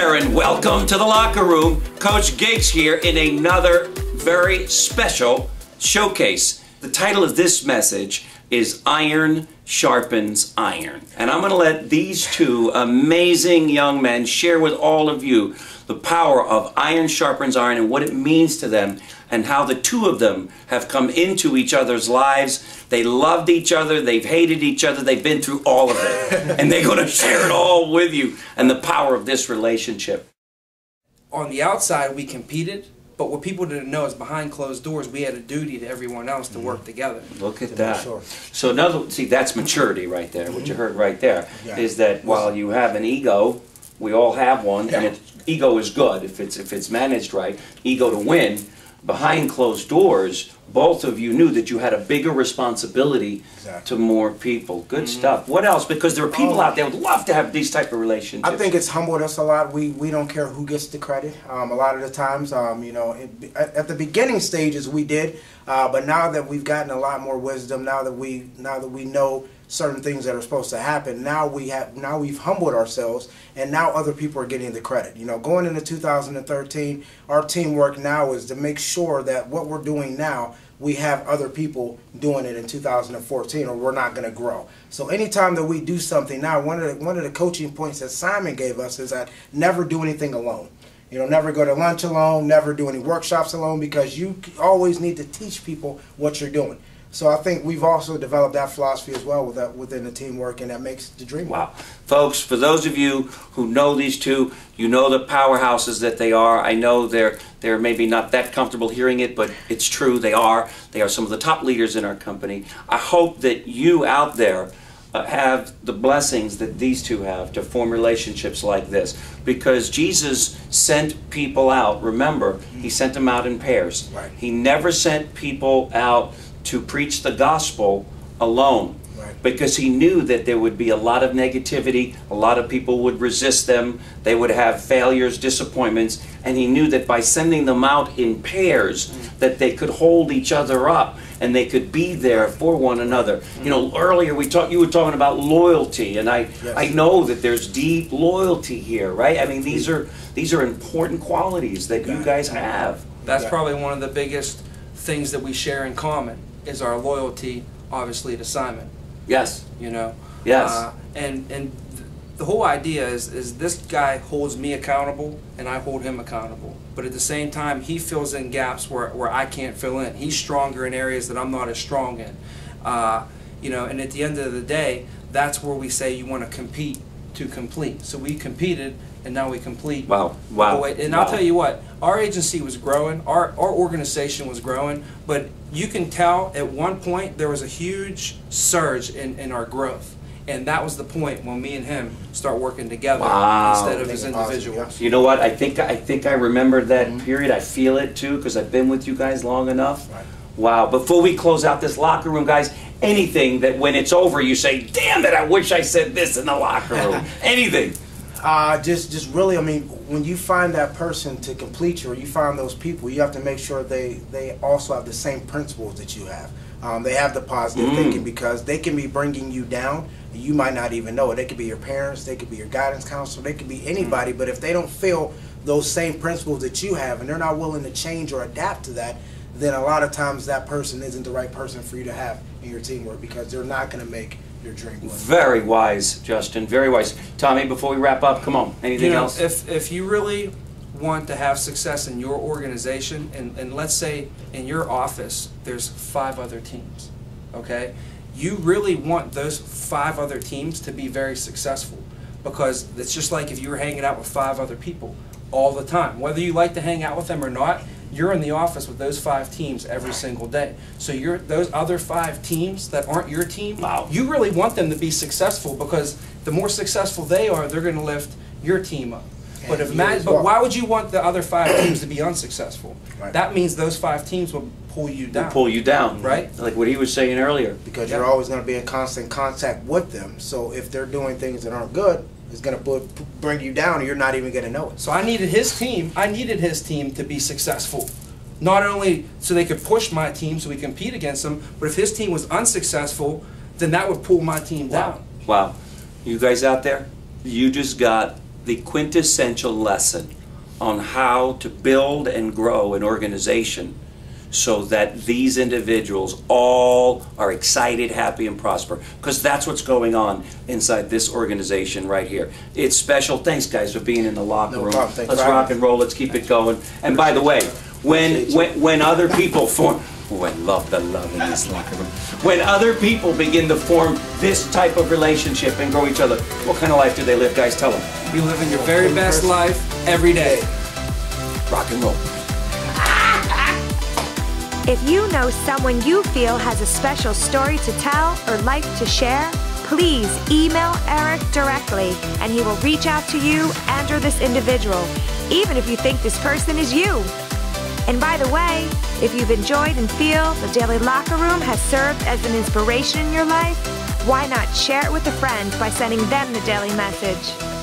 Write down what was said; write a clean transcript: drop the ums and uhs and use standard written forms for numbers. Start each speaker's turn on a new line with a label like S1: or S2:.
S1: there, and welcome to the locker room. Coach Giggs here in another very special showcase. The title of this message is Iron Sharpens Iron. And I'm going to let these two amazing young men share with all of you the power of Iron Sharpens Iron and what it means to them, and how the two of them have come into each other's lives. They loved each other, they've hated each other, they've been through all of it. And they're going to share it all with you and the power of this relationship.
S2: On the outside, we competed, but what people didn't know is behind closed doors, we had a duty to everyone else to work together.
S1: Look at that. Sure. So another, see, that's maturity right there. What you heard right there is that while you have an ego, we all have one, and ego is good if it's managed right. Ego to win. Behind closed doors, both of you knew that you had a bigger responsibility to more people. Good stuff. What else? Because there are people out there who would love to have these type of relationships.
S3: I think it's humbled us a lot. We don't care who gets the credit. A lot of the times, you know, at the beginning stages we did, but now that we've gotten a lot more wisdom, now that we know certain things that are supposed to happen, now we've humbled ourselves, and now other people are getting the credit. You know, going into 2013, our teamwork now is to make sure that what we're doing now, we have other people doing it in 2014, or we're not going to grow. So anytime that we do something now, one of the coaching points that Simon gave us is that never do anything alone. You know, never go to lunch alone, never do any workshops alone, because you always need to teach people what you're doing. So I think we've also developed that philosophy as well within the teamwork, and that makes the dream work.
S1: Wow. Folks, for those of you who know these two, you know the powerhouses that they are. I know they're maybe not that comfortable hearing it, but it's true. They are. They are some of the top leaders in our company. I hope that you out there have the blessings that these two have to form relationships like this, because Jesus sent people out. Remember, he sent them out in pairs.
S3: Right.
S1: He never sent people out to preach the gospel alone, because he knew that there would be a lot of negativity, a lot of people would resist them, they would have failures, disappointments, and he knew that by sending them out in pairs that they could hold each other up and they could be there for one another. You know, earlier you were talking about loyalty, and I know that there's deep loyalty here, right? I mean, these are important qualities that you guys have.
S2: That's probably one of the biggest things that we share in common, is our loyalty, obviously, to Simon.
S1: Yes.
S2: You know?
S1: Yes.
S2: And the whole idea is this guy holds me accountable, and I hold him accountable. But at the same time, he fills in gaps where I can't fill in. He's stronger in areas that I'm not as strong in. You know, and at the end of the day, that's where we say you want to compete to complete. So we competed, and now we complete.
S1: Wow. Wow.
S2: And I'll tell you what, our agency was growing, our organization was growing, but you can tell at one point there was a huge surge in our growth. And that was the point when me and him start working together instead of as individuals.
S1: You know what? I think I remember that period. I feel it too, because I've been with you guys long enough. Wow. Before we close out this locker room, guys, anything that when it's over you say, damn it, I wish I said this in the locker room. Anything.
S3: Just really, I mean, when you find that person to complete you, or you find those people, you have to make sure they also have the same principles that you have. They have the positive thinking, because they can be bringing you down, and you might not even know it. They could be your parents, they could be your guidance counselor, they could be anybody, but if they don't feel those same principles that you have, and they're not willing to change or adapt to that, then a lot of times that person isn't the right person for you to have in your teamwork, because they're not going to make your dream work.
S1: Very wise, Justin. Very wise. Tommy, before we wrap up, come on. Anything else?
S2: If you really want to have success in your organization, and let's say in your office there's 5 other teams, okay? You really want those 5 other teams to be very successful, because it's just like if you were hanging out with 5 other people all the time. Whether you like to hang out with them or not, you're in the office with those 5 teams every single day. So those other 5 teams that aren't your team, you really want them to be successful, because the more successful they are, they're going to lift your team up. But why would you want the other 5 teams to be unsuccessful? That means those 5 teams will pull you down.
S1: Will pull you down,
S2: right?
S1: Like what he was saying earlier.
S3: Because you're always going to be in constant contact with them. So if they're doing things that aren't good, it's going to bring you down, and you're not even going to know it.
S2: So I needed his team. I needed his team to be successful. Not only so they could push my team so we compete against them, but if his team was unsuccessful, then that would pull my team down.
S1: Wow. You guys out there, you just got the quintessential lesson on how to build and grow an organization so that these individuals all are excited, happy, and prosper. Because that's what's going on inside this organization right here. It's special. Thanks, guys, for being in the locker room. Let's rock and roll. Let's keep it going. And by the way, when other people form... Oh, I love the love in this locker room. When other people begin to form this type of relationship and grow each other, what kind of life do they live, guys? Tell them.
S2: You live in your very best life every day.
S1: Rock and roll.
S4: If you know someone you feel has a special story to tell or life to share, please email Eric directly and he will reach out to you and or this individual, even if you think this person is you. And by the way, if you've enjoyed and feel the Daily Locker Room has served as an inspiration in your life, why not share it with a friend by sending them the daily message?